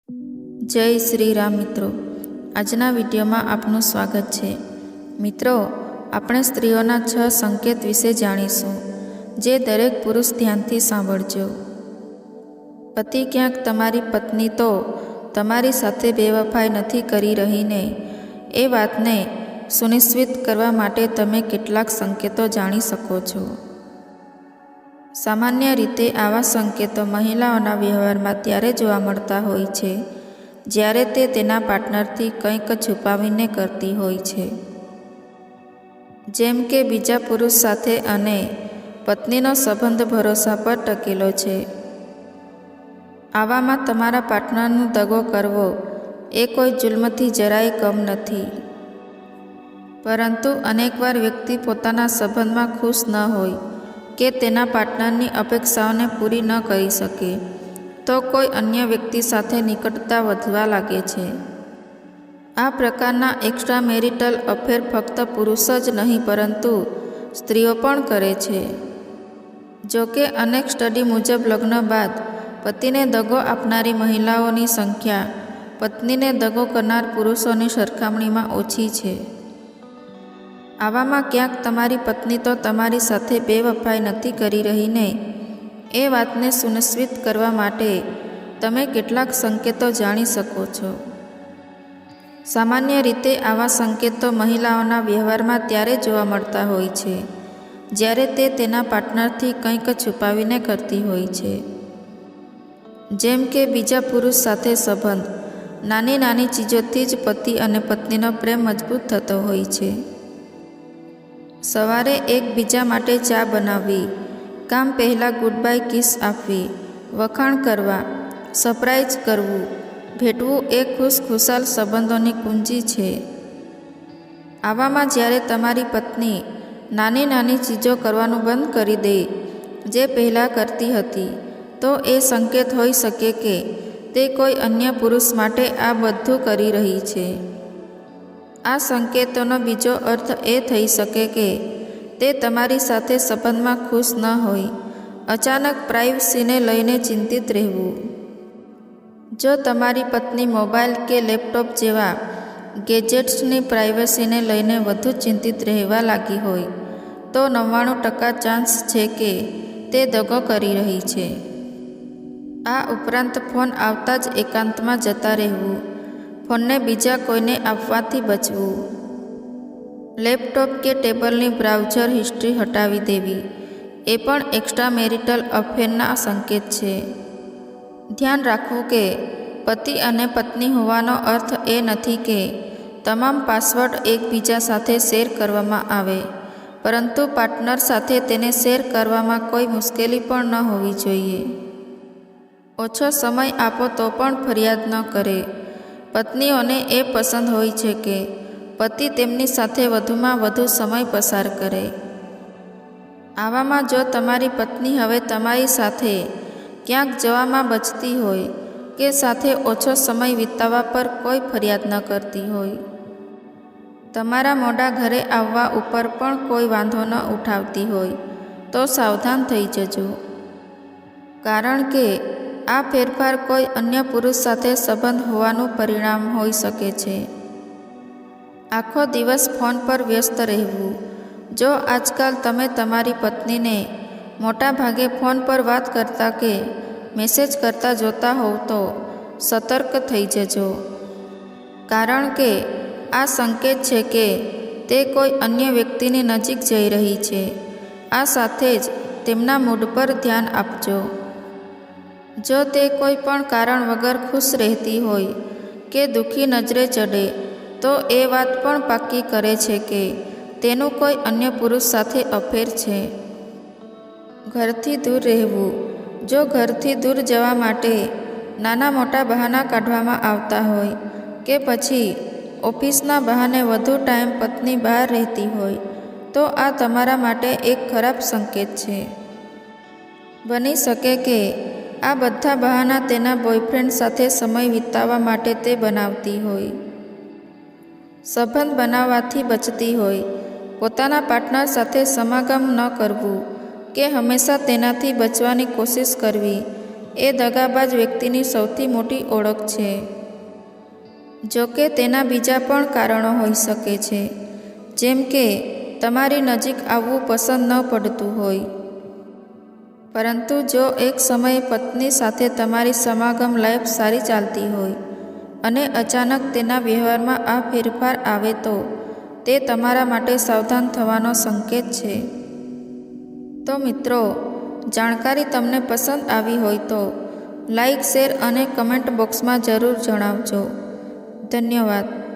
જય શ્રી રામ મિત્રો, આજના વિડીયોમાં આપનું સ્વાગત છે. મિત્રો, આપણે સ્ત્રીઓના 6 સંકેત વિશે જાણીશું, જે દરેક પુરુષ ધ્યાનથી સાંભળજો. પતિ ક્યાંક તમારી પત્ની તો તમારી સાથે બેવફાઈ નથી કરી રહીને, એ વાતને સુનિશ્ચિત કરવા માટે તમે કેટલાક સંકેતો જાણી શકો છો. સામાન્ય રીતે આવા સંકેતો મહિલાઓના વ્યવહારમાં ત્યારે જોવા મળતા હોય છે જ્યારે તે તેના પાર્ટનરથી કંઈક છુપાવીને કરતી હોય છે, જેમ કે બીજા પુરુષ સાથે, અને પત્નીનો સંબંધ ભરોસા પર ટકેલો છે. આવામાં તમારા પાર્ટનરનો દગો કરવો એ કોઈ જુલ્મથી જરાય કમ નથી. પરંતુ અનેકવાર વ્યક્તિ પોતાના સંબંધમાં ખુશ ન હોય કે તેના પાર્ટનરની અપેક્ષાઓને પૂરી ન કરી શકે, તો કોઈ અન્ય વ્યક્તિ સાથે નિકટતા વધવા લાગે છે. આ પ્રકારના એક્સ્ટ્રા મેરિટલ અફેર ફક્ત પુરુષ જ નહીં પરંતુ સ્ત્રીઓ પણ કરે છે. જો કે અનેક સ્ટડી મુજબ લગ્ન બાદ પતિને દગો આપનારી મહિલાઓની સંખ્યા પત્નીને દગો કરનાર પુરુષોની સરખામણીમાં ઓછી છે. આવામાં ક્યાંક તમારી પત્ની તો તમારી સાથે બેવફાઈ નથી કરી રહીને, એ વાતને સુનિશ્ચિત કરવા માટે તમે કેટલાક સંકેતો જાણી શકો છો. સામાન્ય રીતે આવા સંકેતો મહિલાઓના વ્યવહારમાં ત્યારે જોવા મળતા હોય છે જ્યારે તે તેના પાર્ટનરથી કંઈક છુપાવીને કરતી હોય છે, જેમ કે બીજા પુરુષ સાથે સંબંધ. નાની નાની ચીજોથી જ પતિ અને પત્નીનો પ્રેમ મજબૂત થતો હોય છે. સવારે એકબીજા માટે ચા બનાવવી, કામ પહેલાં ગુડ બાય કિસ આપવી, વખાણ કરવા, સરપ્રાઈઝ કરવું, ભેટવું એ ખુશખુશાલ સંબંધોની કુંજી છે. આવામાં જ્યારે તમારી પત્ની નાની નાની ચીજો કરવાનું બંધ કરી દે જે પહેલાં કરતી હતી, તો એ સંકેત હોઈ શકે કે તે કોઈ અન્ય પુરુષ માટે આ બધું કરી રહી છે. આ સંકેતોનો બીજો અર્થ એ થઈ શકે કે તે તમારી સાથે સંબંધમાં ખુશ ન હોય. અચાનક પ્રાઇવસીને લઈને ચિંતિત રહેવું. જો તમારી પત્ની મોબાઈલ કે લેપટોપ જેવા ગેજેટ્સની પ્રાઇવસીને લઈને વધુ ચિંતિત રહેવા લાગી હોય, તો 99% ચાન્સ છે કે તે દગો કરી રહી છે. આ ઉપરાંત ફોન આવતા જ એકાંતમાં જતા રહેવું, ફોનને બીજા કોઈને આપવાથી બચવું, લેપટોપ કે ટેબલની બ્રાઉઝર હિસ્ટ્રી હટાવી દેવી એ પણ એક્સ્ટ્રા મેરિટલ અફેરના સંકેત છે. ધ્યાન રાખવું કે પતિ અને પત્ની હોવાનો અર્થ એ નથી કે તમામ પાસવર્ડ એકબીજા સાથે શેર કરવામાં આવે, પરંતુ પાર્ટનર સાથે તેને શેર કરવામાં કોઈ મુશ્કેલી પણ ન હોવી જોઈએ. ઓછો સમય આપો તો પણ ફરિયાદ ન કરે. પત્નીઓને એ પસંદ હોય છે કે પતિ તેમની સાથે વધુમાં વધુ સમય પસાર કરે. આવામાં જો તમારી પત્ની હવે તમારી સાથે ક્યાંક જવામાં બચતી હોય કે સાથે ઓછો સમય વિતાવવા પર કોઈ ફરિયાદ ન કરતી હોય, તમારા મોડા ઘરે આવવા ઉપર પણ કોઈ વાંધો ન ઉઠાવતી હોય, તો સાવધાન થઈ જજો. કારણ કે આ ફેરફાર કોઈ અન્ય પુરુષ સાથે સંબંધ હોવાનું પરિણામ હોઈ શકે છે. આખો દિવસ ફોન પર વ્યસ્ત રહેવું. જો આજકાલ તમે તમારી પત્નીને મોટા ભાગે ફોન પર વાત કરતા કે મેસેજ કરતા જોતા હોવ તો સતર્ક થઈ જજો. કારણ કે આ સંકેત છે કે તે કોઈ અન્ય વ્યક્તિની નજીક જઈ રહી છે. આ સાથે જ તેમના મૂડ પર ધ્યાન આપજો. જો તે કોઈ પણ કારણ વગર ખુશ રહેતી હોય કે દુઃખી નજરે ચડે, તો એ વાત પણ પાક્કી કરે છે કે તેનું કોઈ અન્ય પુરુષ સાથે અફેર છે. ઘરથી દૂર રહેવું. જો ઘરથી દૂર જવા માટે નાના મોટા બહાના કાઢવામાં આવતા હોય કે પછી ઓફિસના બહાને વધુ ટાઈમ પત્ની બહાર રહેતી હોય, તો આ તમારા માટે એક ખરાબ સંકેત છે. બની શકે કે આ બધા બહાના તેના બોયફ્રેન્ડ સાથે સમય વિતાવવા માટે તે બનાવતી હોય, સંબંધ બનાવવાથી બચતી હોય, પોતાના પાર્ટનર સાથે સમાગમ ન કરવું કે હંમેશા તેનાથી બચવાની કોશિશ કરવી એ દગાબાજ વ્યક્તિની સૌથી મોટી ઓળખ છે. જો કે તેના બીજા પણ કારણો હોઈ શકે છે, જેમ કે તમારી નજીક આવવું પસંદ ન પડતું હોય. પરંતુ જો એક સમયે પત્ની સાથે તમારી સમાગમ લાઈફ સારી ચાલતી હોય અને અચાનક તેના વ્યવહારમાં આ ફેરફાર આવે તો તે તમારા માટે સાવધાન થવાનો સંકેત છે. તો મિત્રો, જાણકારી તમને પસંદ આવી હોય તો લાઈક, શેર અને કમેન્ટ બોક્સમાં જરૂર જણાવજો. ધન્યવાદ.